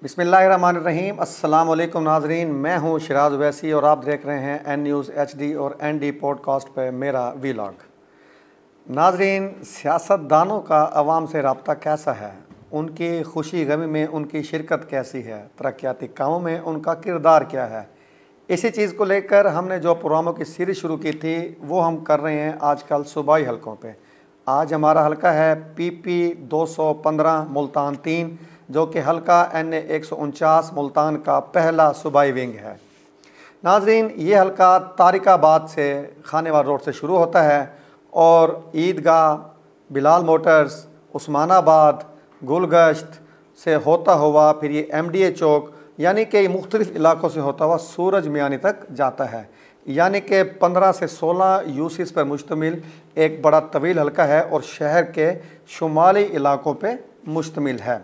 बिस्मिल्लाहिर्रहमानिर्रहीम। अस्सलाम वालेकुम नाजरीन, मैं हूं शिराज वैसी और आप देख रहे हैं एन न्यूज़ HD और ND पॉडकास्ट पर मेरा वीलॉग। नाजरीन, सियासतदानों का अवाम से रब्ता कैसा है, उनकी खुशी गमी में उनकी शिरकत कैसी है, तरक्याती कामों में उनका किरदार क्या है, इसी चीज़ को लेकर हमने जो प्रोग्रामों की सीरीज़ शुरू की थी वो हम कर रहे हैं आजकल सूबाई हलकों पे। आज हमारा हलका है PP 215 मुल्तान 3, जो कि हलका NA 149 मुल्तान का पहला सूबाई विंग है। नाजरीन, ये हलका तारिकाबाद से खानेवाल रोड से शुरू होता है और ईदगाह, बिलाल मोटर्स, उस्मानाबाद, गुलगश्त से होता हुआ फिर ये MDA चौक यानी कि मुख्तलिफ़ इलाक़ों से होता हुआ सूरज मियानी तक जाता है। यानी कि 15 से 16 यूसीस पर मुश्तमिल एक बड़ा तवील हलका है और शहर के शुमाली इलाक़ों पे मुश्तमिल है।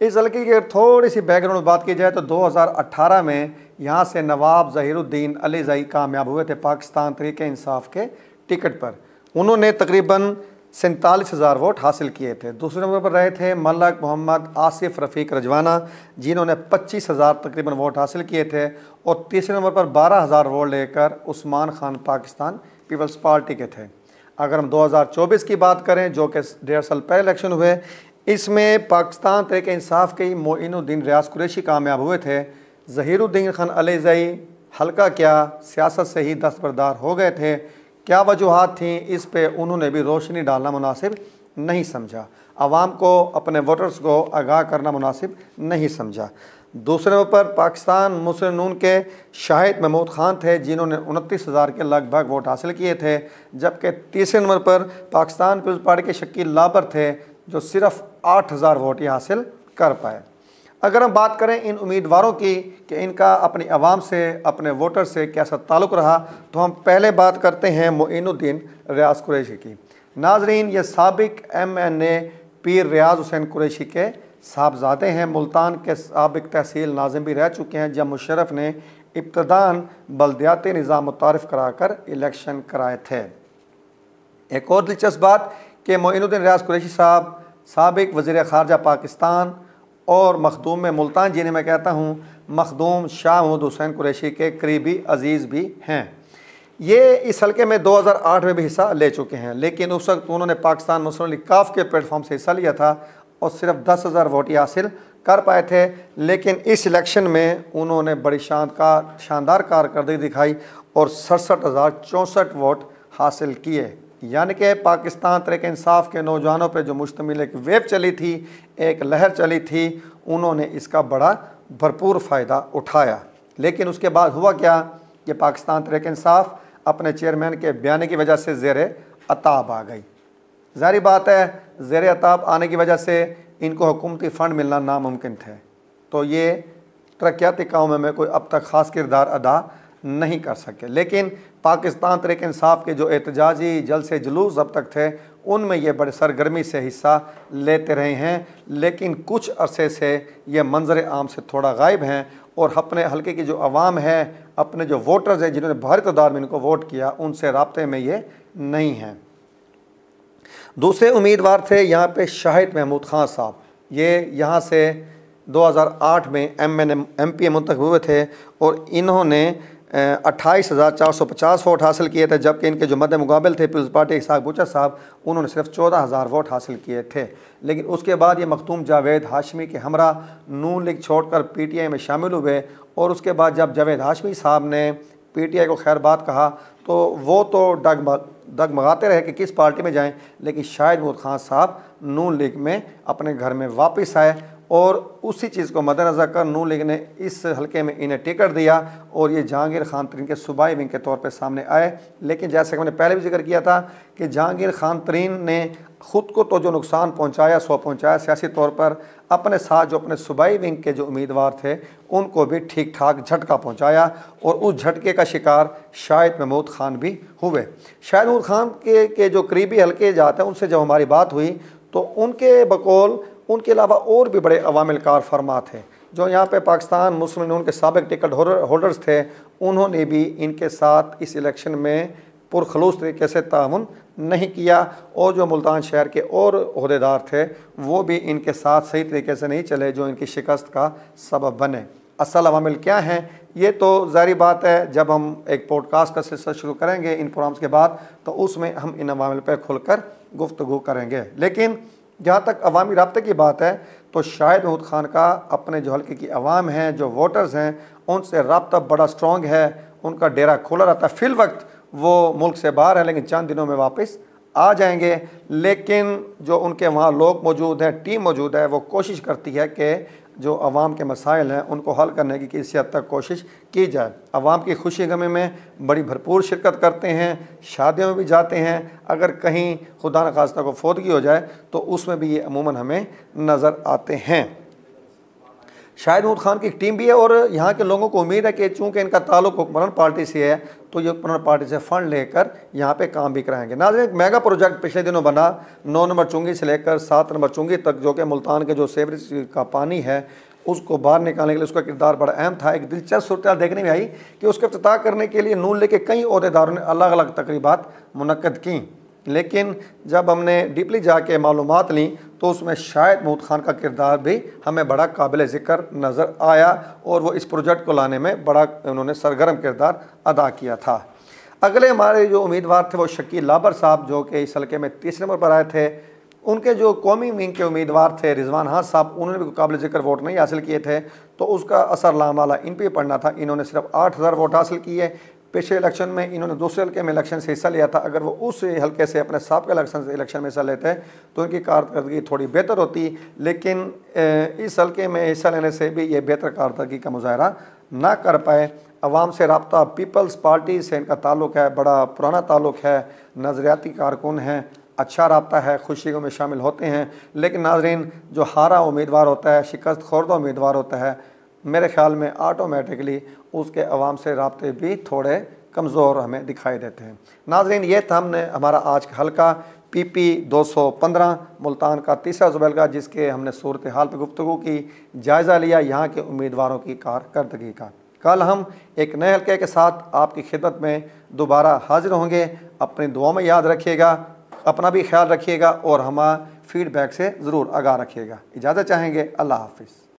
इस हल्के की अगर थोड़ी सी बैकग्राउंड बात की जाए तो 2018 में यहाँ से नवाब ज़हीरुद्दीन अलीज़ई कामयाब हुए थे पाकिस्तान तहरीक इंसाफ के टिकट पर। उन्होंने तकरीबन 47,000 वोट हासिल किए थे। दूसरे नंबर पर रहे थे मलक मोहम्मद आसिफ रफ़ीक रजवाना, जिन्होंने 25,000 तकरीबन वोट हासिल किए थे। और तीसरे नंबर पर 12,000 वोट लेकर उस्मान खान पाकिस्तान पीपल्स पार्टी के थे। अगर हम 2024 की बात करें, जो कि 1.5 साल पहले इलेक्शन हुए, इसमें पाकिस्तान तहरीक इंसाफ के मोइनुद्दीन रियाज कुरैशी कामयाब हुए थे। ज़हीरुद्दीन खान अलीज़ई हल्का क्या सियासत से ही दस्तबरदार हो गए थे। क्या वजूहात थी, इस पे उन्होंने भी रोशनी डालना मुनासिब नहीं समझा, आवाम को, अपने वोटर्स को आगाह करना मुनासिब नहीं समझा। दूसरे नंबर पर पाकिस्तान मुस्लिम नून के शाहिद महमूद खान थे, जिन्होंने 29,000 के लगभग वोट हासिल किए थे। जबकि तीसरे नंबर पर पाकिस्तान पीपल्स पार्टी के शकील लाबर थे, जो सिर्फ 8,000 वोट ही हासिल कर पाए। अगर हम बात करें इन उम्मीदवारों की कि इनका अपनी आवाम से, अपने वोटर से कैसा ताल्लुक़ रहा, तो हम पहले बात करते हैं मोइनुद्दीन रियाज कुरैशी की। नाजरीन, ये साबिक MNA पीर रियाज हुसैन कुरैशी के साहबजादे हैं। मुल्तान के साबिक तहसील नाज़िम भी रह चुके हैं, जब मुशर्रफ ने इब्तदान बल्दियाती निज़ाम मुतारिफ़ कराकर इलेक्शन कराए थे। एक और दिलचस्प बात कि मोइनुद्दीन रियाज कुरैशी साहब साबिक वज़ीर ख़ारजा पाकिस्तान और मखदूम मुल्तान, जिन्हें मैं कहता हूँ मखदूम शाह महमूद हुसैन कुरैशी के करीबी अजीज़ भी हैं। ये इस हल्के में 2008 में भी हिस्सा ले चुके हैं, लेकिन उस वक्त उन्होंने पाकिस्तान मुस्लिम लीग काफ के प्लेटफॉर्म से हिस्सा लिया था और सिर्फ 10,000 वोट ही हासिल कर पाए थे। लेकिन इस इलेक्शन में उन्होंने बड़ी शानदार कारकर्दगी दिखाई और 67,064 वोट हासिल किए। यानी कि पाकिस्तान तहरीक इंसाफ के नौजवानों पर जो मुश्तमिल एक वेव चली थी, एक लहर चली थी, उन्होंने इसका बड़ा भरपूर फ़ायदा उठाया। लेकिन उसके बाद हुआ क्या कि पाकिस्तान तहरीक इंसाफ अपने चेयरमैन के बयान की वजह से ज़ेर अताब आ गई। ज़ाहिर बात है, ज़ेर अताब आने की वजह से इनको हुकूमती फ़ंड मिलना नामुमकिन थे, तो ये तरक्याती कामों में कोई अब तक ख़ास किरदार अदा नहीं कर सके। लेकिन पाकिस्तान तहरीक इंसाफ के जो एहतजाजी जलसे जुलूस अब तक थे, उनमें ये बड़े सरगर्मी से हिस्सा लेते रहे हैं। लेकिन कुछ अरसे से ये मंजर आम से थोड़ा गायब हैं और अपने हल्के की जो आवाम है, अपने जो वोटर्स हैं जिन्होंने भारी तादाद में इनको वोट किया, उनसे राब्ते में ये नहीं हैं। दूसरे उम्मीदवार थे यहाँ पे शाहिद महमूद खान साहब। ये यहाँ से 2008 में MP मुंतखब हुए थे और इन्होंने 28,450 वोट हासिल किए थे। जबकि इनके जो मद्दे मुकाबिल थे पीपल्स पार्टी इसाक बूचा साहब, उन्होंने सिर्फ 14,000 वोट हासिल किए थे। लेकिन उसके बाद ये मखदूम जावेद हाशमी के हमरा नून लीग छोड़कर PTI में शामिल हुए। और उसके बाद जब जावेद हाशमी साहब ने PTI को खैर बात कहा तो वो तो डगमगाते रहे कि किस पार्टी में जाएं। लेकिन शाहिद महमूद खान साहब नून लीग में अपने घर में वापस आए और उसी चीज़ को मद्देनज़र कर नून लीग ने इस हल्के में इन्हें टिकट दिया और ये जहांगीर खान तरीन के सूबाई विंग के तौर पे सामने आए। लेकिन जैसे कि मैंने पहले भी जिक्र किया था कि जहांगीर खान तरीन ने ख़ुद को तो जो नुकसान पहुंचाया सो पहुंचाया, सियासी तौर पर अपने साथ जो अपने सूबाई विंग के जो उम्मीदवार थे उनको भी ठीक ठाक झटका पहुँचाया और उस झटके का शिकार शाहिद महमूद खान भी हुए। शाहिद महमूद खान के जो करीबी हल्के जाते हैं, उनसे जब हमारी बात हुई तो उनके बकौल उनके अलावा और भी बड़े अवामिल कार फरमा थे जो यहाँ पे पाकिस्तान मुस्लिम लीग के साबिक टिकट होल्डर्स थे। उन्होंने भी इनके साथ इस इलेक्शन में पुरखलूस तरीके से ताउन नहीं किया, और जो मुल्तान शहर के और ओहदेदार थे वो भी इनके साथ सही तरीके से नहीं चले जो इनकी शिकस्त का सबब बने। असल अवामिल क्या हैं, ये तो ज़ाहिर बात है जब हम एक पॉडकास्ट का सिलसिला शुरू करेंगे इन प्रोग्राम्स के बाद तो उसमें हम इन अवामिल पर खुलकर गुफ्तगू करेंगे। लेकिन जहाँ तक अवामी राब्ते की बात है तो शाहिद महमूद खान का अपने जो हल्के की अवाम हैं, जो वोटर्स हैं, उनसे राब्ता बड़ा स्ट्रॉन्ग है, उनका डेरा खोला रहता है। फिल वक्त वो मुल्क से बाहर है लेकिन चंद दिनों में वापस आ जाएंगे। लेकिन जो उनके वहाँ लोग मौजूद हैं, टीम मौजूद है, वो कोशिश करती है कि जो अवाम के मसाइल हैं उनको हल करने की किसी हद तक कोशिश की जाए। अवाम की खुशी गमी में बड़ी भरपूर शिरकत करते हैं, शादियों में भी जाते हैं। अगर कहीं खुदा न खास्ता को फौतगी हो जाए तो उसमें भी ये अमूमन हमें नज़र आते हैं। शाहिद महमूद खान की टीम भी है और यहाँ के लोगों को उम्मीद है कि चूँकि इनका ताल्लुक हुक्मरान पार्टी से है तो ये हुक्मरान पार्टी से फ़ंड लेकर यहाँ पे काम भी कराएंगे। नाज़रीन, एक मेगा प्रोजेक्ट पिछले दिनों बना 9 नंबर चुंगी से लेकर 7 नंबर चुंगी तक, जो कि मुल्तान के जो सीवरेज का पानी है उसको बाहर निकालने के लिए उसका किरदार बड़ा अहम था। एक दिलचस्प सूरत देखने में आई कि उसका इफ्तिताह करने के लिए नून लीग के कई ओहदेदारों ने अलग अलग तकरीबात मुनक्कद की, लेकिन जब हमने डीपली जाके मालूमात ली तो उसमें शाहिद महमूद खान का किरदार भी हमें बड़ा काबिल ज़िक्र नज़र आया और वो इस प्रोजेक्ट को लाने में बड़ा उन्होंने सरगर्म किरदार अदा किया था। अगले हमारे जो उम्मीदवार थे वो शकील लाबर साहब, जो कि इस हल्के में 3 नंबर पर आए थे। उनके जो कौमी विंग के उम्मीदवार थे रिजवान हाथ साहब, उन्होंने भी काबिल ज़िक्र वोट नहीं हासिल किए थे, तो उसका असर लामाला इन पर पड़ना था। इन्होंने सिर्फ 8000 वोट हासिल किए। पिछले इलेक्शन में इन्होंने दूसरे हल्के में इलेक्शन से हिस्सा लिया था। अगर वो उस हल्के से अपने साबिक़ा इलेक्शन में हिस्सा लेते तो इनकी कारकर्दगी थोड़ी बेहतर होती, लेकिन इस हल्के में हिस्सा लेने से भी ये बेहतर कारकर्दगी का मुजाहरा ना कर पाए। अवाम से रब्ता, पीपल्स पार्टी से इनका ताल्लुक़ है, बड़ा पुराना ताल्लुक़ है, नज़रियाती कारकुन हैं, अच्छा रब्ता है, खुशियों में शामिल होते हैं। लेकिन नाज़रीन, जो हारा उम्मीदवार होता है, शिकस्त खोर्दा उम्मीदवार होता है, मेरे ख्याल में ऑटोमेटिकली उसके अवाम से राब्ते भी थोड़े कमज़ोर हमें दिखाई देते हैं। नाज़रीन, ये था हमने हमारा आज का हल्का PP 215 मुल्तान का तीसरा ज़ुबैल, जिसके हमने सूरत हाल पर गुफ्तगू की, जायज़ा लिया यहाँ के उम्मीदवारों की कारकर्दगी का। कल हम एक नए हल्के के साथ आपकी खिदमत में दोबारा हाजिर होंगे। अपनी दुआ में याद रखिएगा, अपना भी ख्याल रखिएगा और हमारा फीडबैक से ज़रूर आगाह रखिएगा। इजाज़त चाहेंगे। अल्लाह हाफ़िज़।